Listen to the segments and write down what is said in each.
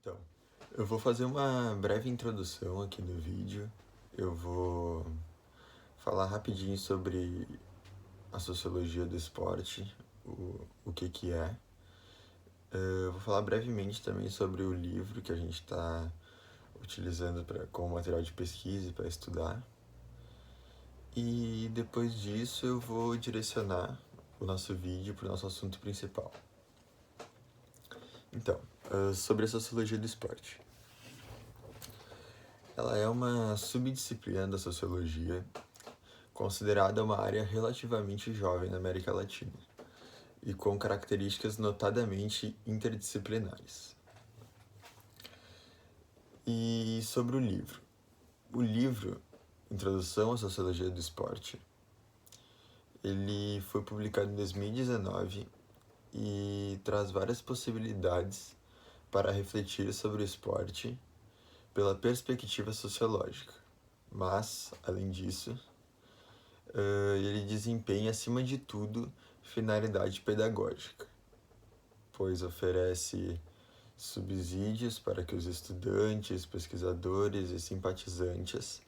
Então, eu vou fazer uma breve introdução aqui no vídeo. Eu vou falar rapidinho sobre a sociologia do esporte, o que é. Eu vou falar brevemente também sobre o livro que a gente está utilizando como material de pesquisa para estudar. E depois disso eu vou direcionar o nosso vídeo para o nosso assunto principal. Então, sobre a sociologia do esporte. Ela é uma subdisciplina da sociologia, considerada uma área relativamente jovem na América Latina e com características notadamente interdisciplinares. E sobre o livro. O livro, Introdução à Sociologia do Esporte, ele foi publicado em 2019 e traz várias possibilidades para refletir sobre o esporte pela perspectiva sociológica. Mas, além disso, ele desempenha, acima de tudo, finalidade pedagógica, pois oferece subsídios para que os estudantes, pesquisadores e simpatizantes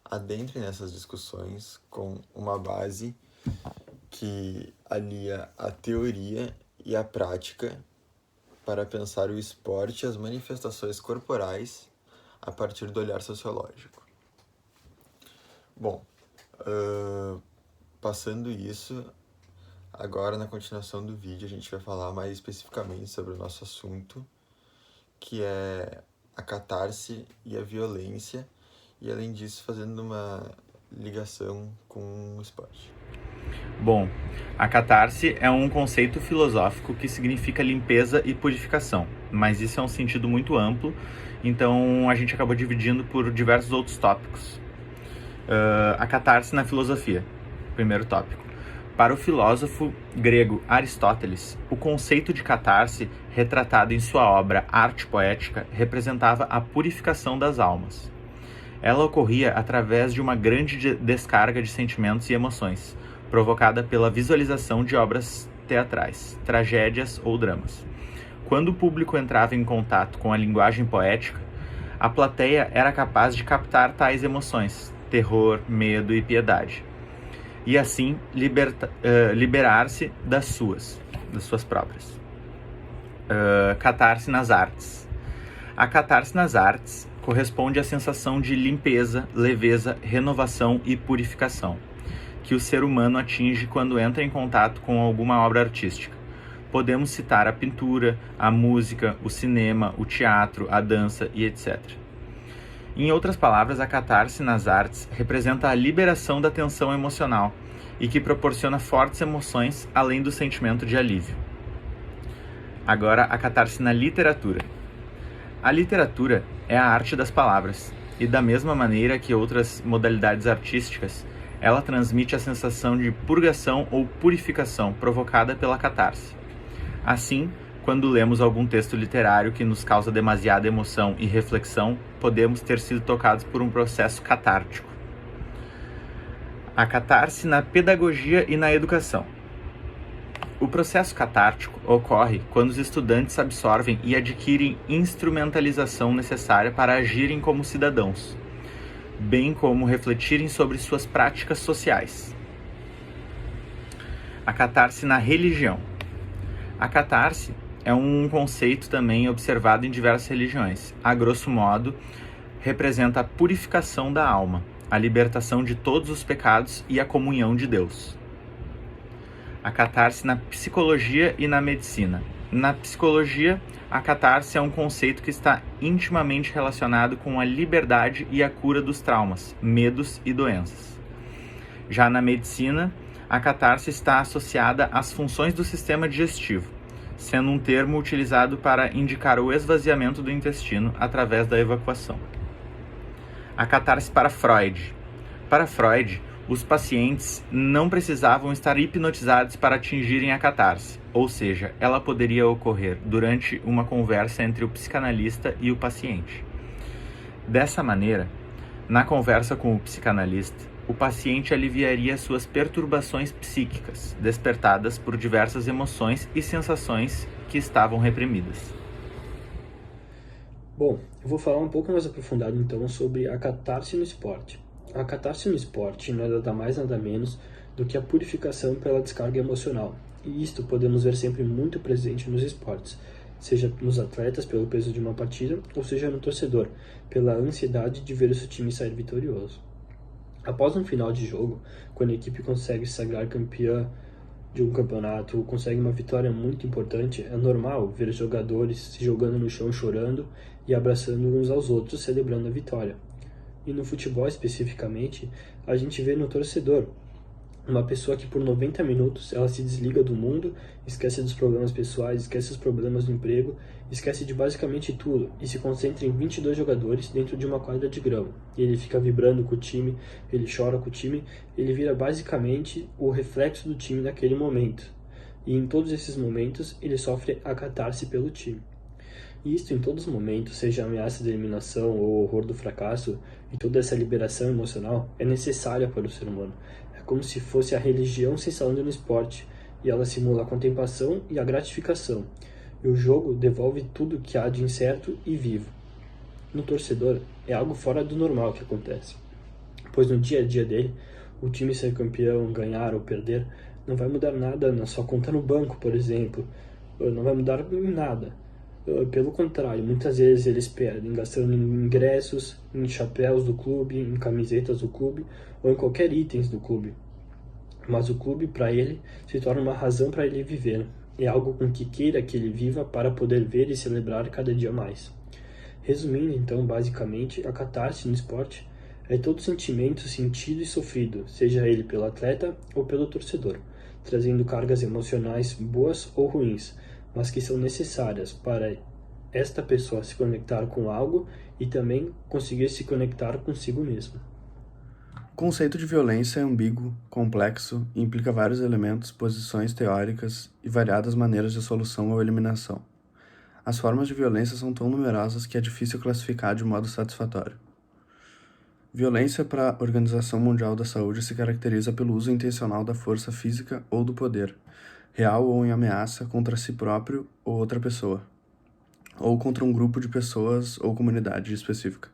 adentrem nessas discussões com uma base que alia a teoria e a prática para pensar o esporte e as manifestações corporais a partir do olhar sociológico. Bom, passando isso, agora na continuação do vídeo a gente vai falar mais especificamente sobre o nosso assunto, que é a catarse e a violência, e além disso fazendo uma ligação com o esporte. Bom, a catarse é um conceito filosófico que significa limpeza e purificação, mas isso é um sentido muito amplo, então a gente acabou dividindo por diversos outros tópicos. A catarse na filosofia, primeiro tópico. Para o filósofo grego Aristóteles, o conceito de catarse, retratado em sua obra Arte Poética, representava a purificação das almas. Ela ocorria através de uma grande descarga de sentimentos e emoções, provocada pela visualização de obras teatrais, tragédias ou dramas. Quando o público entrava em contato com a linguagem poética, a plateia era capaz de captar tais emoções, terror, medo e piedade, e assim liberar-se das suas próprias. Catarse nas artes. A catarse nas artes corresponde à sensação de limpeza, leveza, renovação e purificação que o ser humano atinge quando entra em contato com alguma obra artística. Podemos citar a pintura, a música, o cinema, o teatro, a dança e etc. Em outras palavras, a catarse nas artes representa a liberação da tensão emocional e que proporciona fortes emoções além do sentimento de alívio. Agora, a catarse na literatura. A literatura é a arte das palavras e, da mesma maneira que outras modalidades artísticas, ela transmite a sensação de purgação ou purificação provocada pela catarse. Assim, quando lemos algum texto literário que nos causa demasiada emoção e reflexão, podemos ter sido tocados por um processo catártico. A catarse na pedagogia e na educação. O processo catártico ocorre quando os estudantes absorvem e adquirem instrumentalização necessária para agirem como cidadãos, bem como refletirem sobre suas práticas sociais. A catarse na religião. A catarse é um conceito também observado em diversas religiões. A grosso modo, representa a purificação da alma, a libertação de todos os pecados e a comunhão de Deus. A catarse na psicologia e na medicina. Na psicologia, a catarse é um conceito que está intimamente relacionado com a liberdade e a cura dos traumas, medos e doenças. Já na medicina, a catarse está associada às funções do sistema digestivo, sendo um termo utilizado para indicar o esvaziamento do intestino através da evacuação. A catarse para Freud. Para Freud, os pacientes não precisavam estar hipnotizados para atingirem a catarse, ou seja, ela poderia ocorrer durante uma conversa entre o psicanalista e o paciente. Dessa maneira, na conversa com o psicanalista, o paciente aliviaria suas perturbações psíquicas, despertadas por diversas emoções e sensações que estavam reprimidas. Bom, eu vou falar um pouco mais aprofundado então sobre a catarse no esporte. A catarse no esporte não é nada mais nada menos do que a purificação pela descarga emocional. E isto podemos ver sempre muito presente nos esportes, seja nos atletas pelo peso de uma partida, ou seja no torcedor, pela ansiedade de ver o seu time sair vitorioso. Após um final de jogo, quando a equipe consegue se sagrar campeã de um campeonato, consegue uma vitória muito importante, é normal ver jogadores se jogando no chão chorando e abraçando uns aos outros, celebrando a vitória. E no futebol especificamente, a gente vê no torcedor uma pessoa que por 90 minutos ela se desliga do mundo, esquece dos problemas pessoais, esquece os problemas do emprego, esquece de basicamente tudo e se concentra em 22 jogadores dentro de uma quadra de grama. E ele fica vibrando com o time, ele chora com o time, ele vira basicamente o reflexo do time naquele momento. E em todos esses momentos ele sofre a catarse pelo time. E isto em todos os momentos, seja a ameaça de eliminação ou o horror do fracasso, e toda essa liberação emocional é necessária para o ser humano. É como se fosse a religião se instalando no esporte, e ela simula a contemplação e a gratificação. E o jogo devolve tudo que há de incerto e vivo. No torcedor, é algo fora do normal que acontece, pois no dia a dia dele, o time ser campeão, ganhar ou perder, não vai mudar nada na sua conta no banco, por exemplo, não vai mudar em nada. Pelo contrário, muitas vezes eles perdem gastando em ingressos, em chapéus do clube, em camisetas do clube ou em qualquer itens do clube. Mas o clube, para ele, se torna uma razão para ele viver. É algo com que queira que ele viva para poder ver e celebrar cada dia mais. Resumindo, então, basicamente, a catarse no esporte é todo sentimento sentido e sofrido, seja ele pelo atleta ou pelo torcedor, trazendo cargas emocionais boas ou ruins, mas que são necessárias para esta pessoa se conectar com algo e também conseguir se conectar consigo mesmo. O conceito de violência é ambíguo, complexo e implica vários elementos, posições teóricas e variadas maneiras de solução ou eliminação. As formas de violência são tão numerosas que é difícil classificar de modo satisfatório. Violência para a Organização Mundial da Saúde se caracteriza pelo uso intencional da força física ou do poder, real ou em ameaça, contra si próprio ou outra pessoa, ou contra um grupo de pessoas ou comunidade específica,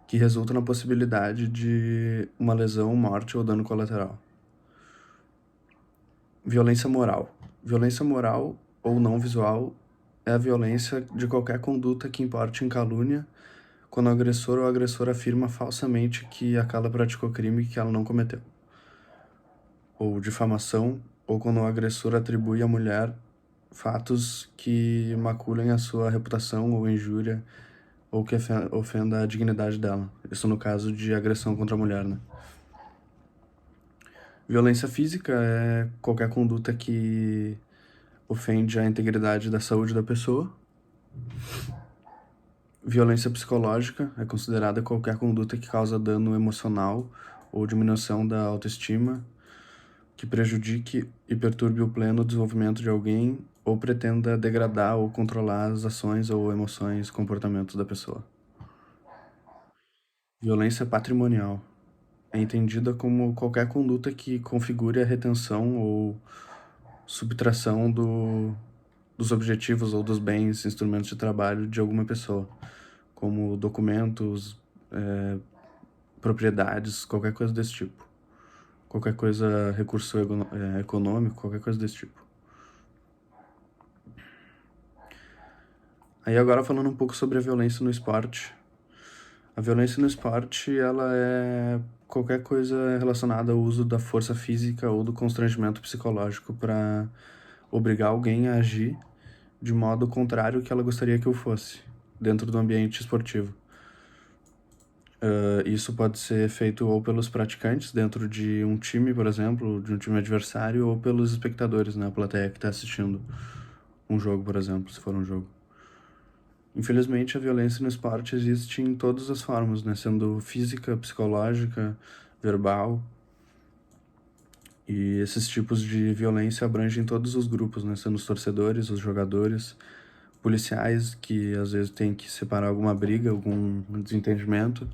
que resulta na possibilidade de uma lesão, morte ou dano colateral. Violência moral. Violência moral ou não visual é a violência de qualquer conduta que importe em calúnia, quando o agressor ou a agressora afirma falsamente que aquela praticou crime que ela não cometeu. Ou difamação, ou quando o agressor atribui à mulher fatos que maculem a sua reputação ou injúria, ou que ofenda a dignidade dela. Isso no caso de agressão contra a mulher, né? Violência física é qualquer conduta que ofende a integridade da saúde da pessoa. Violência psicológica é considerada qualquer conduta que causa dano emocional ou diminuição da autoestima, que prejudique e perturbe o pleno desenvolvimento de alguém ou pretenda degradar ou controlar as ações ou emoções, comportamentos da pessoa. Violência patrimonial é entendida como qualquer conduta que configure a retenção ou subtração dos objetivos ou dos bens, instrumentos de trabalho de alguma pessoa, como documentos, propriedades, qualquer coisa desse tipo. Qualquer coisa, recurso econômico, qualquer coisa desse tipo. Aí agora falando um pouco sobre a violência no esporte. A violência no esporte, ela é qualquer coisa relacionada ao uso da força física ou do constrangimento psicológico para obrigar alguém a agir de modo contrário ao que ela gostaria que eu fosse, dentro do ambiente esportivo. Isso pode ser feito ou pelos praticantes dentro de um time, por exemplo, de um time adversário, ou pelos espectadores, né, a plateia que está assistindo um jogo, por exemplo, se for um jogo. Infelizmente, a violência no esporte existe em todas as formas, né, sendo física, psicológica, verbal. E esses tipos de violência abrangem todos os grupos, né, sendo os torcedores, os jogadores, policiais, que às vezes têm que separar alguma briga, algum desentendimento,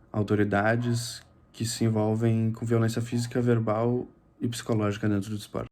autoridades que se envolvem com violência física, verbal e psicológica dentro do esporte.